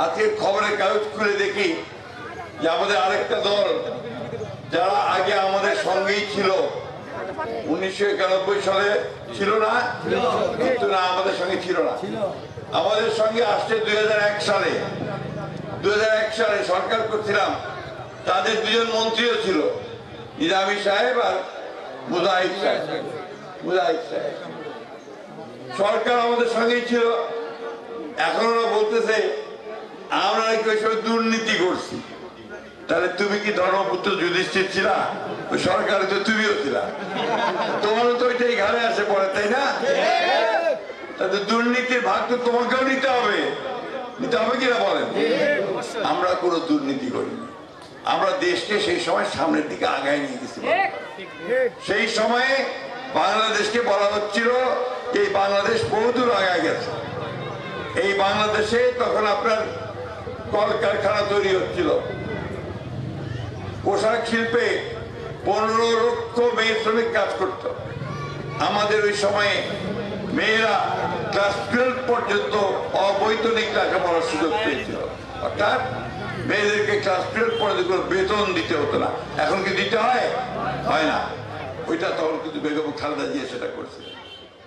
আজকে খবরের কাগজ খুলে দেখি যে আমাদের আরেকটা দল যারা আগে আমাদের সঙ্গেই ছিল 1991 সালে ছিল না, কিন্তু না আমাদের সঙ্গে ছিল না, আমাদের সঙ্গে আসছে 2001 সালে। 2001 সালে সরকার করছিলাম, তাদের দুজন মন্ত্রীও ছিল, নিজামী সাহেব আর মুজাহিদ সাহেব। সরকার আমাদের সঙ্গেই ছিল। এখন ওরা বলতেছে আমরা নাকি ওই সময় দুর্নীতি করছি। তাহলে তুমি কি ধর্মপুত্র যুধিষ্ঠির ছিলা? ওই সরকারে তো তুমিও ছিলা, তোমারও তো ওইটাই ঘাড়ে আসে পড়ে, তাই না? তাহলে দুর্নীতির ভাগ তো তোমাকেও নিতে হবে কিনা বলেন? আমরা কোনো দুর্নীতি করিনি, আমরা দেশকে সেই সময় সামনের দিকে আগায় নিয়ে গেছি। সেই সময়ে বাংলাদেশকে বলা হচ্ছিল এই বাংলাদেশ বহুদূর আগায় গেছে। এই বাংলাদেশে তখন আপনার কলকারখানা তৈরি হচ্ছিল, পোশাক শিল্পে 15 লক্ষ মেয়ে শ্রমিক কাজ করত। আমাদের ওই সময়ে মেয়েরা ক্লাস 12 পর্যন্ত অবৈতনিক লেখাপড়ার সুযোগ পেয়েছিল, অর্থাৎ মেয়েদেরকে ক্লাস 12 পর্যন্ত বেতন দিতে হতো না। এখন কি দিতে হয়? হয় না। ওইটা তখন কিন্তু বেগম খালেদা জিয়া সেটা করছে।